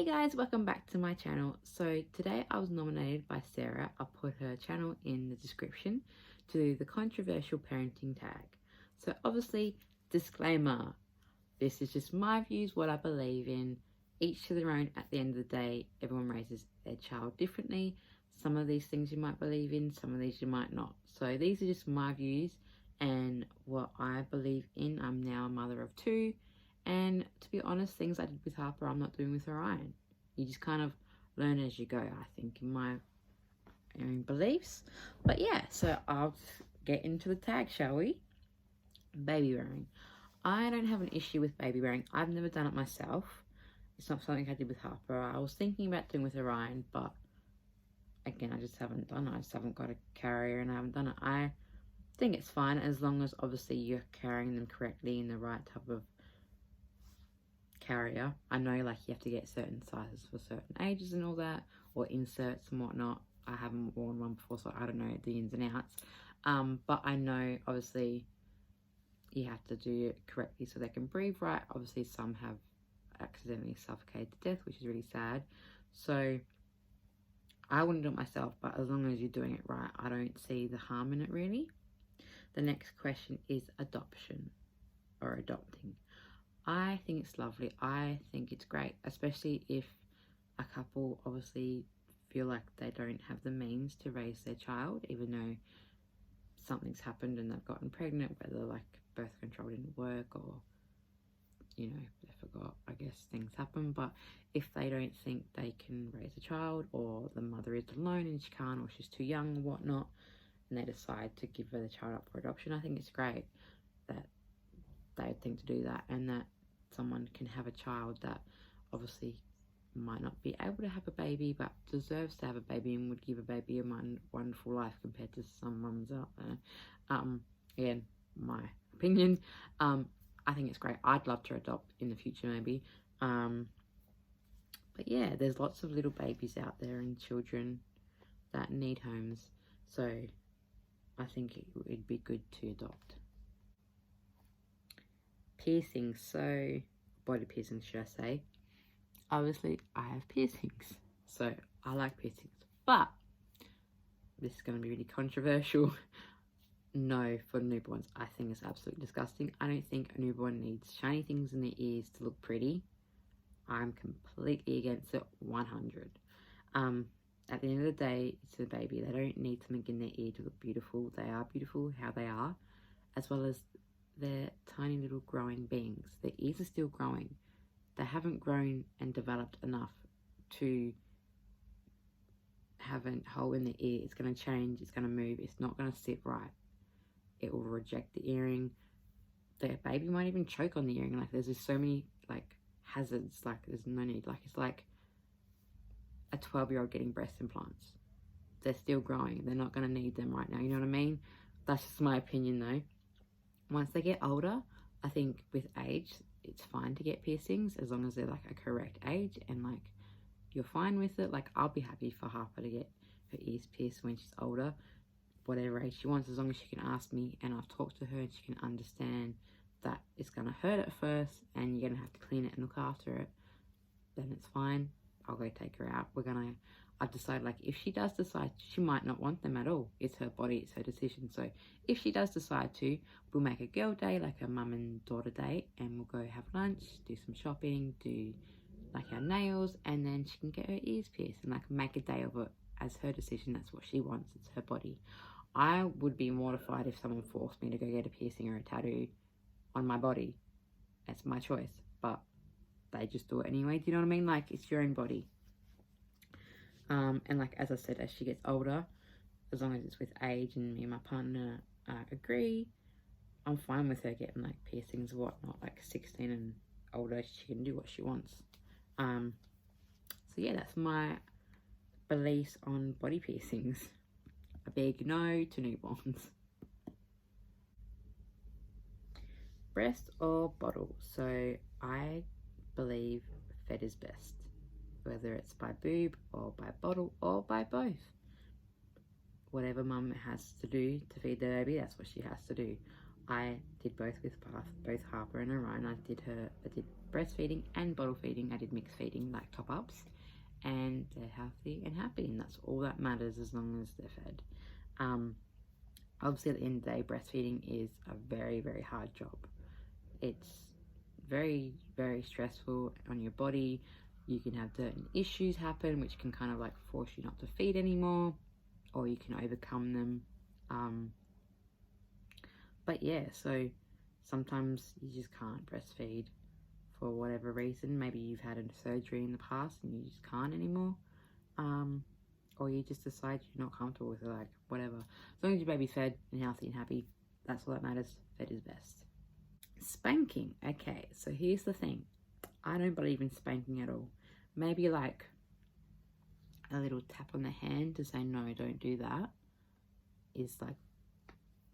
Hey guys, welcome back to my channel. So today I was nominated by Sarah. I'll put her channel in the description to do the controversial parenting tag. So obviously, disclaimer, this is just my views, what I believe in, each to their own. At the end of the day, everyone raises their child differently. Some of these things you might believe in, some of these you might not. So these are just my views and what I believe in. I'm now a mother of two. And to be honest, things I did with Harper, I'm not doing with Orion. You just kind of learn as you go, I think, in my own beliefs. But yeah, so I'll get into the tag, shall we? Baby wearing. I don't have an issue with baby wearing. I've never done it myself. It's not something I did with Harper. I was thinking about doing with Orion, but again, I just haven't done it. I just haven't got a carrier and I haven't done it. I think it's fine as long as obviously you're carrying them correctly in the right type of carrier. I know like you have to get certain sizes for certain ages and all that, or inserts and whatnot. I haven't worn one before, so I don't know the ins and outs. But I know obviously you have to do it correctly so they can breathe right. Obviously some have accidentally suffocated to death, which is really sad. So I wouldn't do it myself, but as long as you're doing it right, I don't see the harm in it really. The next question is adoption or adopting. I think it's lovely. I think it's great, especially if a couple obviously feel like they don't have the means to raise their child, even though something's happened and they've gotten pregnant, whether like birth control didn't work or, you know, they forgot, I guess things happen. But if they don't think they can raise a child, or the mother is alone and she can't, or she's too young or whatnot, and they decide to give the child up for adoption, I think it's great that they think to do that, and that someone can have a child that obviously might not be able to have a baby but deserves to have a baby and would give a baby a wonderful life compared to some mums out there. Again, my opinion. I think it's great. I'd love to adopt in the future maybe. But yeah, there's lots of little babies out there and children that need homes, so I think it'd be good to adopt. Piercings, so body piercings should I say. Obviously I have piercings, so I like piercings, but this is going to be really controversial. No, for newborns, I think it's absolutely disgusting. I don't think a newborn needs shiny things in their ears to look pretty. I'm completely against it, 100. At the end of the day, it's a baby. They don't need something in their ear to look beautiful. They are beautiful how they are, as well as they're tiny little growing beings. Their ears are still growing. They haven't grown and developed enough to have a hole in the ear. It's going to change, it's going to move, it's not going to sit right. It will reject the earring. The baby might even choke on the earring. Like there's just so many like hazards, like there's no need. Like it's like a 12-year-old getting breast implants. They're still growing. They're not going to need them right now. You know what I mean? That's just my opinion though. Once they get older, I think with age, it's fine to get piercings as long as they're like a correct age and like you're fine with it. Like I'll be happy for Harper to get her ears pierced when she's older, whatever age she wants, as long as she can ask me and I've talked to her and she can understand that it's going to hurt at first and you're going to have to clean it and look after it, then it's fine. I'll go take her out. I've decided, like, if she does decide, she might not want them at all. It's her body, it's her decision. So if she does decide to, we'll make a girl day, like a mum and daughter date, and we'll go have lunch, do some shopping, do like our nails, and then she can get her ears pierced and like make a day of it as her decision. That's what she wants. It's her body. I would be mortified if someone forced me to go get a piercing or a tattoo on my body. That's my choice, but they just do it anyway. Do you know what I mean? Like, it's your own body. And like, as I said, as she gets older, as long as it's with age and me and my partner agree, I'm fine with her getting like piercings or whatnot. Like 16 and older, she can do what she wants. So yeah, that's my beliefs on body piercings. A big no to newborns. Breast or bottle? So I believe fed is best, whether it's by boob or by bottle or by both. Whatever mum has to do to feed the baby, that's what she has to do. I did both with both Harper and Orion. I did breastfeeding and bottle feeding. I did mixed feeding, like top-ups, and they're healthy and happy, and that's all that matters as long as they're fed. Obviously at the end of the day, breastfeeding is a very, very hard job. It's very, very stressful on your body. You can have certain issues happen which can kind of like force you not to feed anymore, or you can overcome them. But yeah, so sometimes you just can't breastfeed for whatever reason. Maybe you've had a surgery in the past and you just can't anymore. Or you just decide you're not comfortable with it, like whatever. As long as your baby's fed and healthy and happy, that's all that matters. Fed is best. Spanking. Okay, so here's the thing. I don't believe in spanking at all. Maybe like a little tap on the hand to say, no, don't do that, is like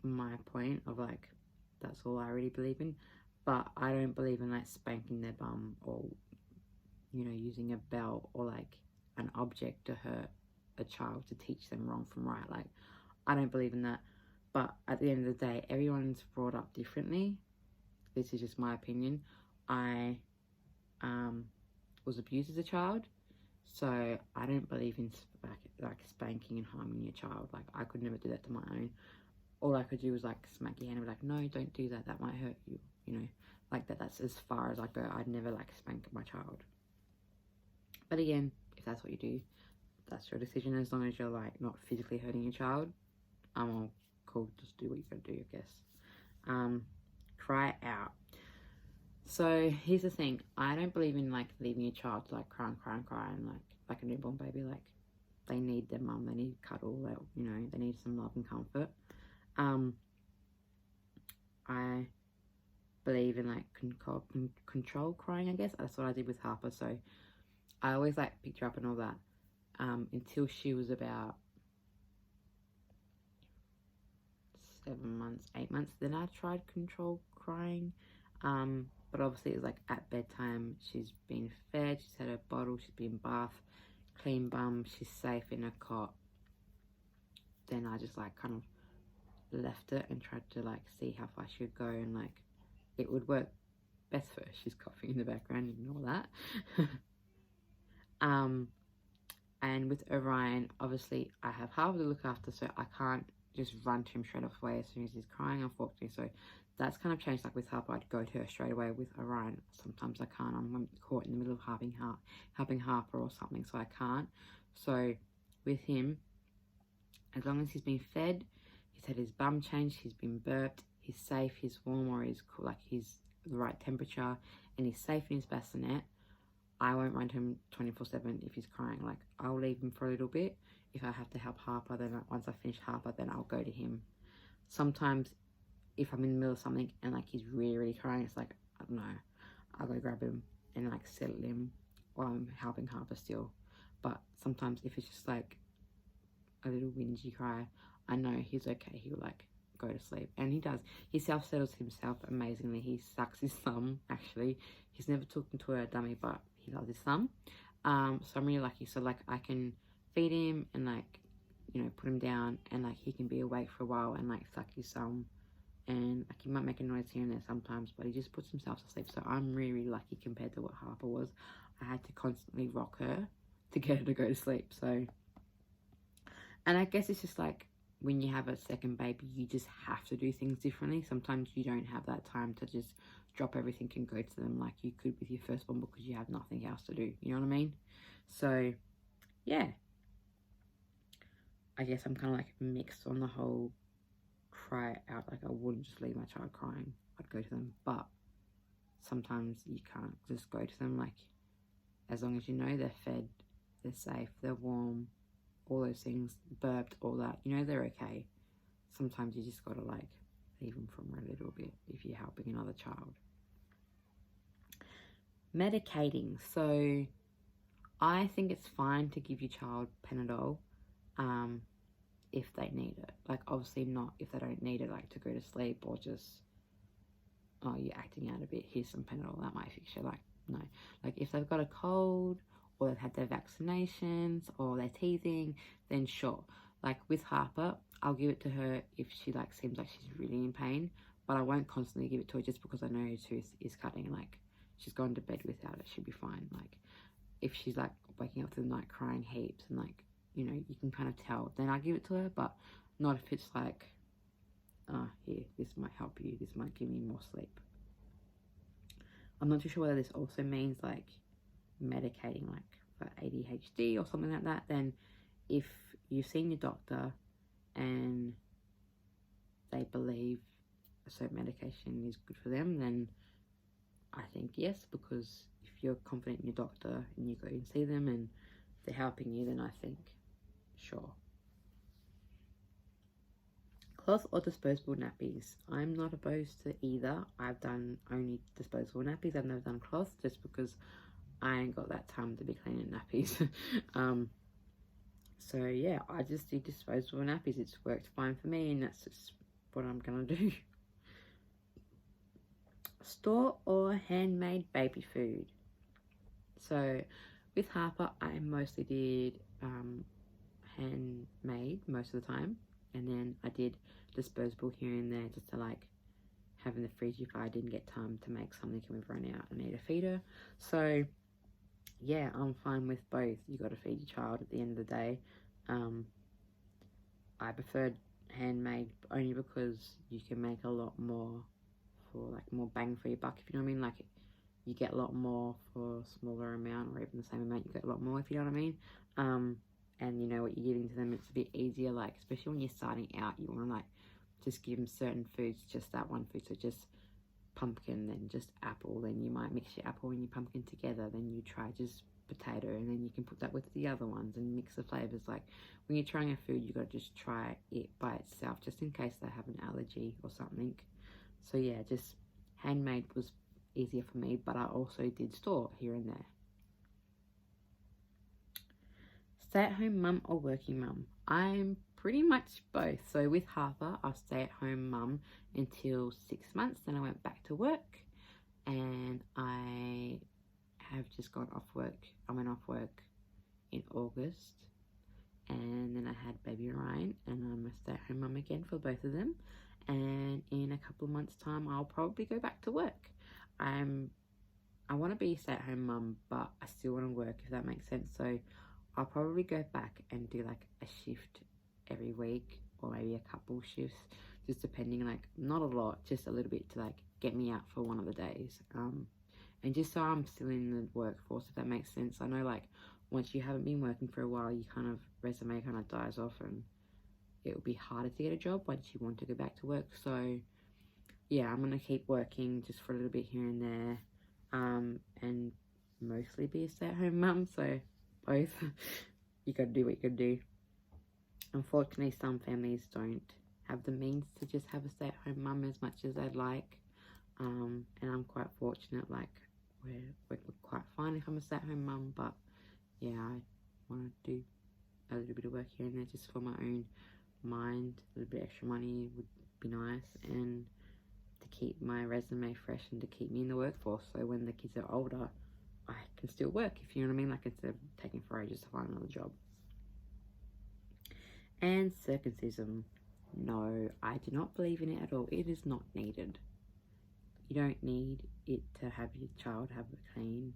my point of like, that's all I really believe in. But I don't believe in like spanking their bum, or, you know, using a belt or like an object to hurt a child to teach them wrong from right. Like, I don't believe in that. But at the end of the day, everyone's brought up differently. This is just my opinion. I was abused as a child, so I don't believe in like spanking and harming your child. Like, I could never do that to my own. All I could do was like smack your hand and be like, no, don't do that, that might hurt you, you know, like that. That's as far as I go. I'd never like spank my child. But again, if that's what you do, that's your decision. As long as you're like not physically hurting your child, I'm all cool, just do what you gotta do, I guess. Cry out. So here's the thing, I don't believe in like leaving your child to like cry and like a newborn baby. Like, they need their mum, they need cuddle, you know, they need some love and comfort. I believe in like control crying, I guess. That's what I did with Harper. So I always like picked her up and all that until she was about 7 months, 8 months. Then I tried control crying, but obviously it was like at bedtime. She's been fed, she's had her bottle, she's been bathed, clean bum, she's safe in her cot. Then I just like kind of left it and tried to like see how far she would go, and like it would work best for her. She's coughing in the background, ignore that. And with Orion, obviously I have Harper to look after, so I can't just run to him straight off away as soon as he's crying, unfortunately. So that's kind of changed. Like with Harper, I'd go to her straight away. With Orion, sometimes I can't. I'm caught in the middle of helping Harper or something, so I can't. So with him, as long as he's been fed, he's had his bum changed, he's been burped, he's safe, he's warm, or he's cool, like he's the right temperature, and he's safe in his bassinet, I won't run to him 24/7 if he's crying. Like, I'll leave him for a little bit. If I have to help Harper, then once I finish Harper, then I'll go to him. Sometimes if I'm in the middle of something and like he's really, really crying, it's like, I don't know, I'll go grab him and like settle him while I'm helping Harper still. But sometimes if it's just like a little whingy cry, I know he's okay. He'll like go to sleep, and he does. He self-settles himself amazingly. He sucks his thumb, actually. He's never taken to a dummy, but he loves his thumb. So I'm really lucky. So like I can feed him and like, you know, put him down, and like he can be awake for a while and like suck his thumb, and like he might make a noise here and there sometimes, but he just puts himself to sleep. So I'm really, really lucky compared to what Harper was. I had to constantly rock her to get her to go to sleep. So, and I guess it's just like when you have a second baby, you just have to do things differently. Sometimes you don't have that time to just drop everything and go to them like you could with your first one, because you have nothing else to do. You know what I mean? So, yeah. I guess I'm kind of like mixed on the whole cry out. Like, I wouldn't just leave my child crying. I'd go to them. But sometimes you can't just go to them. Like, as long as you know they're fed, they're safe, they're warm, all those things, burped, all that, you know they're okay. Sometimes you just gotta like leave them for a little bit if you're helping another child. Medicating. So I think it's fine to give your child Panadol if they need it. Like, obviously not if they don't need it, like to go to sleep, or just, oh, you're acting out a bit, here's some Panadol, that might fix you. Like, no. Like, if they've got a cold, or they've had their vaccinations, or they're teething, then sure. Like with Harper, I'll give it to her if she like seems like she's really in pain, but I won't constantly give it to her just because I know her tooth is cutting. Like, she's gone to bed without it, she'll be fine. Like, if she's like waking up through the night crying heaps and like, you know, you can kind of tell, then I give it to her, but not if it's like, here, this might help you, this might give you more sleep. I'm not too sure whether this also means like medicating like for ADHD or something like that. Then if you've seen your doctor and they believe a certain medication is good for them, then I think yes, because if you're confident in your doctor and you go and see them and they're helping you, then I think sure. Cloth or disposable nappies? I'm not opposed to either. I've done only disposable nappies. I've never done cloth just because I ain't got that time to be cleaning nappies. So yeah, I just do disposable nappies. It's worked fine for me, and that's just what I'm gonna do. Store or handmade baby food? So with Harper, I mostly did handmade most of the time, and then I did disposable here and there just to like have in the fridge if I didn't get time to make something and we've run out and need a feeder. So yeah, I'm fine with both. You got to feed your child at the end of the day. I preferred handmade only because you can make a lot more for like more bang for your buck, if you know what I mean. Like, you get a lot more for a smaller amount, or even the same amount, you get a lot more, if you know what I mean. And you know what you're giving to them, it's a bit easier, like especially when you're starting out, you want to like just give them certain foods, just that one food. So just pumpkin, then just apple, then you might mix your apple and your pumpkin together, then you try just potato, and then you can put that with the other ones and mix the flavors. Like, when you're trying a food, you got to just try it by itself just in case they have an allergy or something. So yeah, just handmade was easier for me, but I also did store here and there. Stay-at-home mum or working mum? I'm pretty much both. So with Harper, I'll stay-at-home mum until 6 months, then I went back to work, and I have just gone off work. I went off work in August, and then I had baby Ryan, and I'm a stay-at-home mum again for both of them. And in a couple of months' time, I'll probably go back to work. I want to be a stay-at-home mum, but I still want to work, if that makes sense. So I'll probably go back and do like a shift every week, or maybe a couple shifts, just depending, like not a lot, just a little bit to like get me out for one of the days. And just so I'm still in the workforce, if that makes sense. I know like once you haven't been working for a while, you kind of, resume kind of dies off, and it will be harder to get a job once you want to go back to work. So yeah, I'm going to keep working just for a little bit here and there, and mostly be a stay-at-home mum. So both. You got to do what you got to do. Unfortunately, some families don't have the means to just have a stay-at-home mum as much as they'd like, and I'm quite fortunate. Like, we're quite fine if I'm a stay-at-home mum, but yeah, I want to do a little bit of work here and there just for my own mind. A little bit extra money would be nice, and to keep my resume fresh and to keep me in the workforce, so when the kids are older, I can still work, if you know what I mean, like instead of taking for ages to find another job. And circumcision. No, I do not believe in it at all. It is not needed. You don't need it to have your child have a clean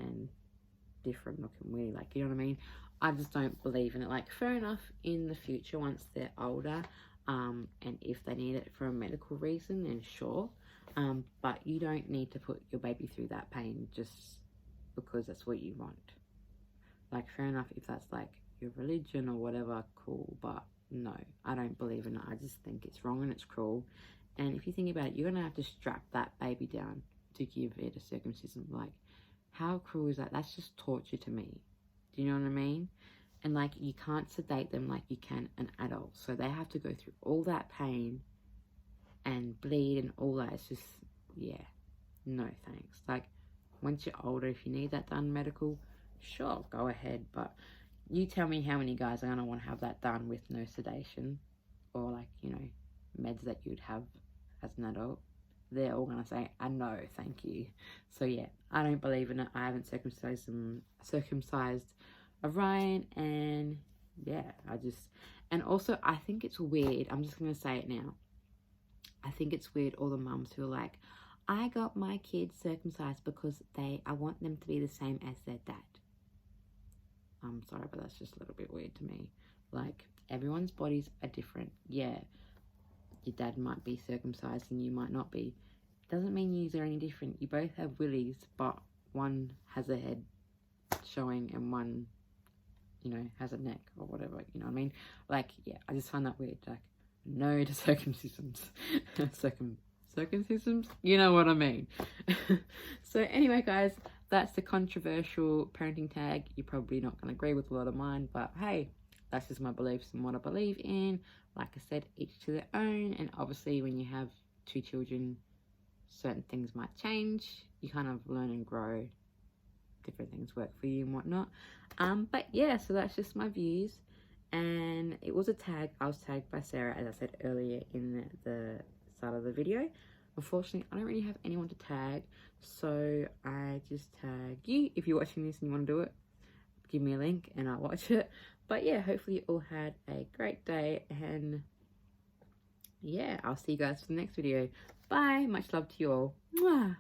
and different looking wee, like, you know what I mean? I just don't believe in it. Like, fair enough in the future once they're older, and if they need it for a medical reason, then sure. But you don't need to put your baby through that pain just because that's what you want. Like, fair enough if that's like your religion or whatever, cool, but no, I don't believe in it. I just think it's wrong and it's cruel. And if you think about it, you're gonna have to strap that baby down to give it a circumcision. Like, how cruel is that? That's just torture to me. Do you know what I mean? And like, you can't sedate them like you can an adult, so they have to go through all that pain and bleed and all that. It's just, yeah, no thanks. Like, once you're older, if you need that done medical, sure, go ahead, but you tell me how many guys are gonna want to have that done with no sedation, or like, you know, meds that you'd have as an adult. They're all gonna say, no, thank you. So yeah, I don't believe in it. I haven't circumcised Ryan, and yeah, and also I think it's weird, I'm just gonna say it now, I think it's weird, all the mums who are like, I got my kids circumcised because I want them to be the same as their dad. I'm sorry, but that's just a little bit weird to me. Like, everyone's bodies are different. Yeah, your dad might be circumcised and you might not be. Doesn't mean you are any different. You both have willies, but one has a head showing and one, you know, has a neck or whatever, you know what I mean? Like, yeah, I just find that weird. Like, no to circumcisions. Circumcisions? You know what I mean. So anyway, guys, that's the controversial parenting tag. You're probably not going to agree with a lot of mine, but hey, that's just my beliefs and what I believe in. Like I said, each to their own. And obviously when you have 2 children, certain things might change. You kind of learn and grow. Different things work for you and whatnot. But yeah, so that's just my views. And it was a tag. I was tagged by Sarah, as I said earlier in the start of the video. Unfortunately, I don't really have anyone to tag, so I just tag you. If you're watching this and you want to do it, give me a link and I'll watch it. But yeah, hopefully you all had a great day, and yeah, I'll see you guys for the next video. Bye. Much love to you all. Mwah.